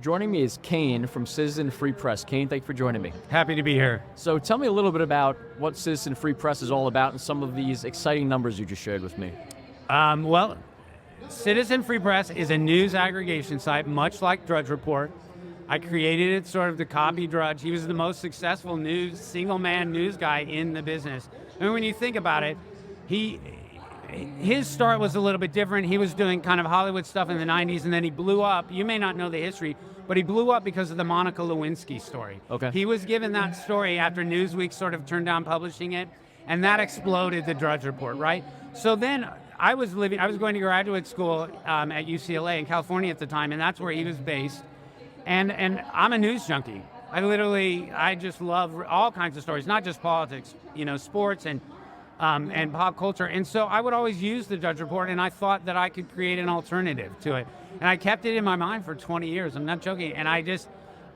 Joining me is Kane from Citizen Free Press. Kane, thank you for joining me. Happy to be here. So tell me a little bit about what Citizen Free Press is all about and some of these exciting numbers you just shared with me. Well, Citizen Free Press is a news aggregation site, much like Drudge Report. I created it sort of to copy Drudge. He was the most successful single-man news guy in the business. And when you think about it, his start was a little bit different. He was doing kind of Hollywood stuff in the 90s, and then he blew up. You may not know the history, but he blew up because of the Monica Lewinsky story. Okay. He was given that story after Newsweek sort of turned down publishing it, and that exploded the Drudge Report, right? So then I was going to graduate school at UCLA in California at the time, and that's where he was based. And I'm a news junkie. I just love all kinds of stories, not just politics, sports and pop culture. And so I would always use the Drudge Report, and I thought that I could create an alternative to it. And I kept it in my mind for 20 years. I'm not joking. And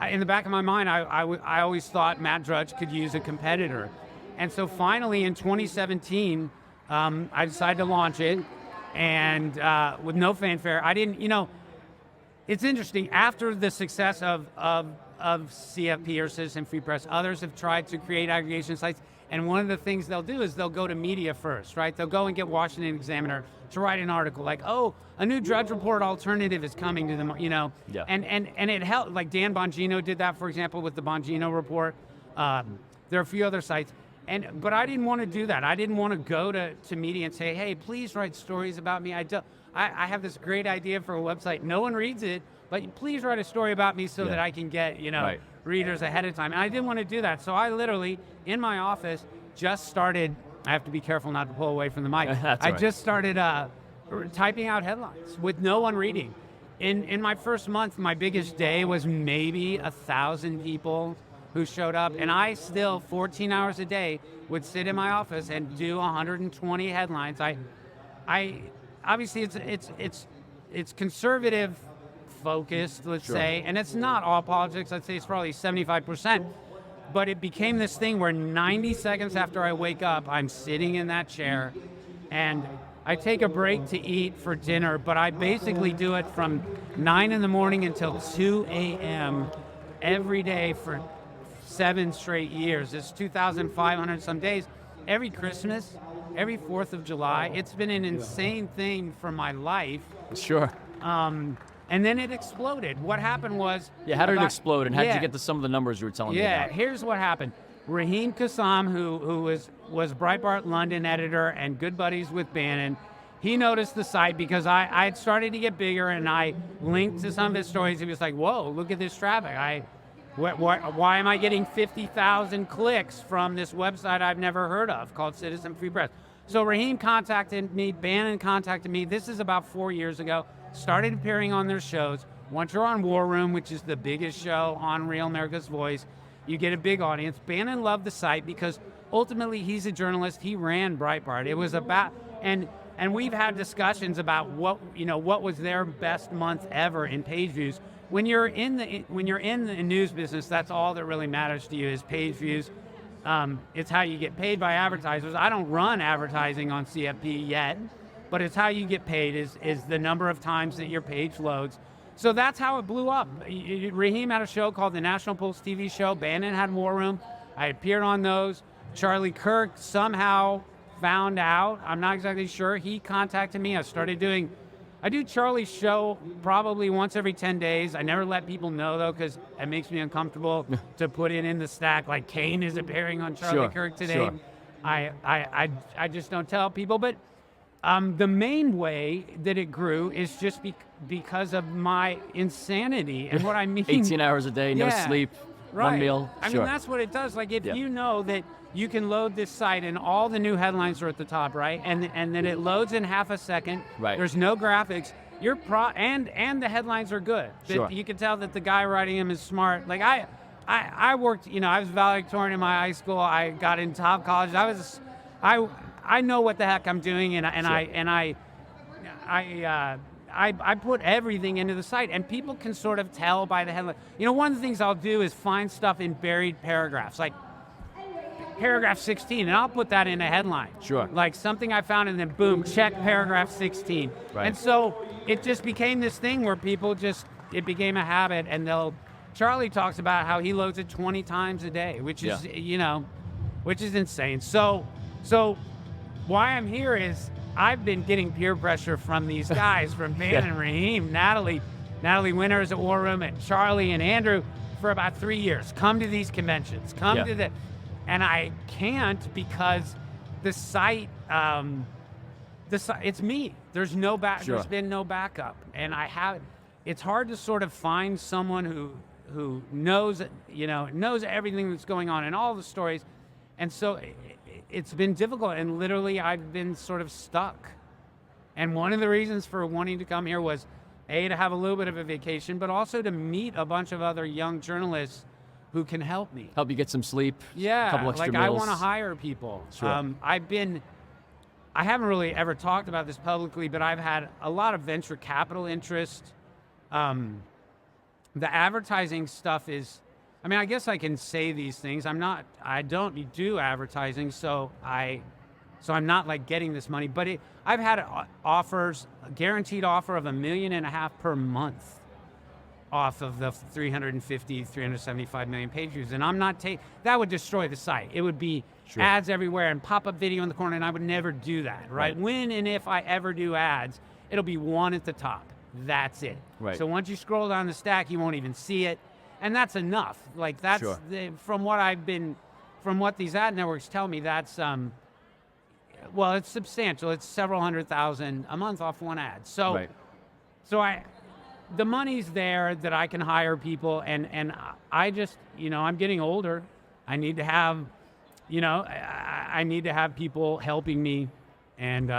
in the back of my mind, I always thought Matt Drudge could use a competitor. And so finally in 2017, I decided to launch it, and with no fanfare. It's interesting. After the success of CFP or Citizen Free Press, others have tried to create aggregation sites, and one of the things they'll do is they'll go to media first, right? They'll go and get Washington Examiner to write an article like, oh, a new Drudge Report alternative is coming to them, Yeah. And it helped. Like Dan Bongino did that, for example, with the Bongino Report. There are a few other sites. But I didn't want to do that. I didn't want to go to media and say, hey, please write stories about me. I have this great idea for a website. No one reads it, but please write a story about me so that I can get, Right. readers ahead of time. And I didn't want to do that. So I literally, in my office, just started, I have to be careful not to pull away from the mic. That's I right. just started typing out headlines with no one reading. In my first month, my biggest day was maybe 1,000 people who showed up, and I still, 14 hours a day, would sit in my office and do 120 headlines. I obviously it's conservative focused, let's Sure. say, and it's not all politics. I'd say it's probably 75%. But it became this thing where 90 seconds after I wake up, I'm sitting in that chair, and I take a break to eat for dinner, but I basically do it from 9 in the morning until 2 a.m. every day for 7 straight years. It's 2,500 some days. Every Christmas, every 4th of July. It's been an insane thing for my life. Sure. And then it exploded. What happened was... Yeah, how did it explode, and how did you get to some of the numbers you were telling me about? Yeah, here's what happened. Raheem Kassam, who was Breitbart London editor and good buddies with Bannon, he noticed the site because I had started to get bigger, and I linked to some of his stories. He was like, whoa, look at this traffic. Why am I getting 50,000 clicks from this website I've never heard of called Citizen Free Press? So Raheem contacted me, Bannon contacted me. This is about 4 years ago. Started appearing on their shows. Once you're on War Room, which is the biggest show on Real America's Voice, you get a big audience. Bannon loved the site because ultimately he's a journalist. He ran Breitbart. It was about, and we've had discussions about what was their best month ever in page views. When you're in the news business, that's all that really matters to you is page views. It's how you get paid by advertisers. I don't run advertising on CFP yet, but it's how you get paid is the number of times that your page loads. So that's how it blew up. Raheem had a show called the National Pulse TV show. Bannon had War Room. I appeared on those. Charlie Kirk somehow found out. I'm not exactly sure. He contacted me. I do Charlie's show probably once every 10 days. I never let people know, though, because it makes me uncomfortable to put it in the stack. Like Kane is appearing on Charlie Kirk today. Sure. I just don't tell people. But the main way that it grew is just because of my insanity. And what I mean... 18 hours a day, no sleep, right. one meal. I mean, that's what it does. Like, if you know that you can load this site and all the new headlines are at the top, right? And then it loads in half a second. Right. There's no graphics. And the headlines are good. Sure. You can tell that the guy writing them is smart. Like I worked, I was valedictorian in my high school. I got in top college. I know what the heck I'm doing, and I put everything into the site, and people can sort of tell by the headline. One of the things I'll do is find stuff in buried paragraphs, like paragraph 16, and I'll put that in a headline. Sure. Like something I found, and then boom, check paragraph 16. Right. And so it just became this thing where people just it became a habit, and Charlie talks about how he loads it 20 times a day, which is, which is insane. So why I'm here is I've been getting peer pressure from these guys, from Van and Raheem, Natalie Winters at War Room, and Charlie and Andrew for about 3 years. Come to these conventions, and I can't because the site, it's me. There's no there's been no backup, and it's hard to sort of find someone who knows, knows everything that's going on and all the stories. And so it's been difficult, and literally I've been sort of stuck. And one of the reasons for wanting to come here was, A, to have a little bit of a vacation, but also to meet a bunch of other young journalists who can help me. Help you get some sleep. Yeah, a couple extra I meals. want to hire people. Sure. I haven't really ever talked about this publicly, but I've had a lot of venture capital interest. The advertising stuff is, I guess I can say these things. I don't do advertising, so I'm not like getting this money, but I've had offers, a guaranteed offer of $1.5 million per month off of the 375 million page views, and I'm not that would destroy the site. It would be ads everywhere and pop-up video in the corner, and I would never do that, right? When and if I ever do ads, it'll be one at the top. That's it. Right. So once you scroll down the stack, you won't even see it, and that's enough. Like that's from what these ad networks tell me, that's well, it's substantial. It's several $100,000 a month off one ad. So, the money's there that I can hire people, and I just, I'm getting older. I need to have, I need to have people helping me, and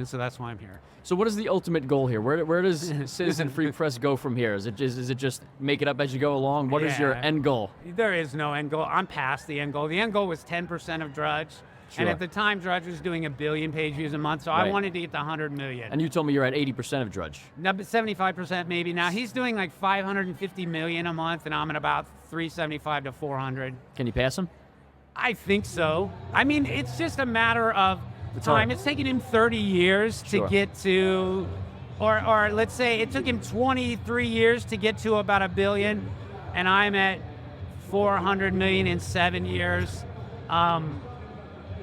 so that's why I'm here. So what is the ultimate goal here? Where does Citizen Free Press go from here? Is it just make it up as you go along? What is your end goal? There is no end goal. I'm past the end goal. The end goal was 10% of Drudge. And at the time, Drudge was doing 1 billion page views a month, so I wanted to get to 100 million. And you told me you're at 80% of Drudge. No, but 75% maybe. Now he's doing like 550 million a month, and I'm at about 375 to 400. Can you pass him? I think so. It's just a matter of time. It's taken him 30 years to get to, or let's say it took him 23 years to get to about 1 billion, and I'm at 400 million in 7 years.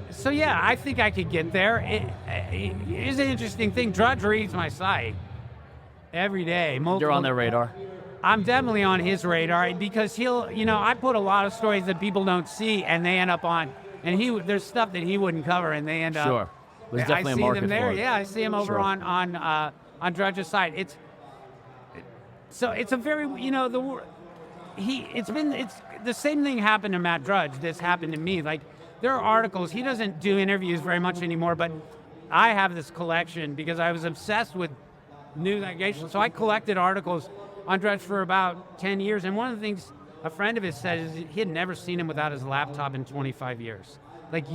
So yeah, I think I could get there. It is an interesting thing. Drudge reads my site every day. You're on their radar. I'm definitely on his radar because I put a lot of stories that people don't see, and they end up on, and there's stuff that he wouldn't cover, and they end up. Sure. There's definitely a market for it. it. Yeah, I see him over on Drudge's site. It's a very, it's the same thing happened to Matt Drudge. This happened to me. Like, there are articles, he doesn't do interviews very much anymore, but I have this collection because I was obsessed with news aggregation. So I collected articles on Drudge for about 10 years. And one of the things a friend of his said is he had never seen him without his laptop in 25 years. Like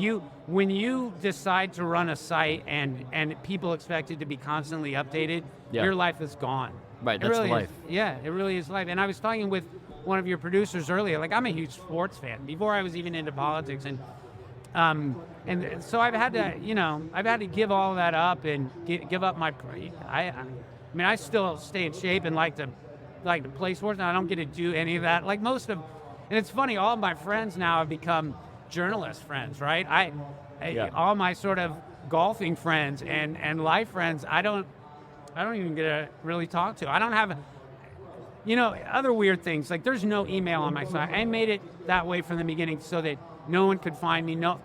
when you decide to run a site and people expect it to be constantly updated, your life is gone. Right, that's really life. Yeah, it really is life. And I was talking with one of your producers earlier, like I'm a huge sports fan before I was even into politics, and so I've had to give all that up and give up my. I still stay in shape and like to play sports. Now I don't get to do any of that. Like most of, and it's funny. All of my friends now have become journalist friends, right? All my sort of golfing friends and life friends, I don't even get to really talk to. I don't have. Other weird things, like there's no email on my site. I made it that way from the beginning so that no one could find me. No,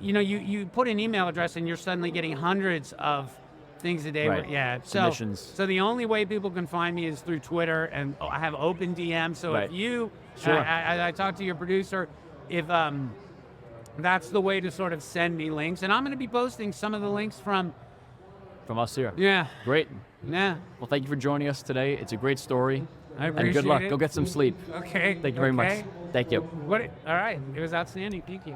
you put an email address and you're suddenly getting hundreds of things a day. Right. Submissions. So the only way people can find me is through Twitter, and I have open DM. So if you, I talked to your producer, if that's the way to sort of send me links, and I'm going to be posting some of the links from us here. Yeah. Great. Yeah. Well, thank you for joining us today. It's a great story. I appreciate and good luck. it. Go get some sleep. Okay. Thank you very much. Thank you. All right. It was outstanding. Thank you.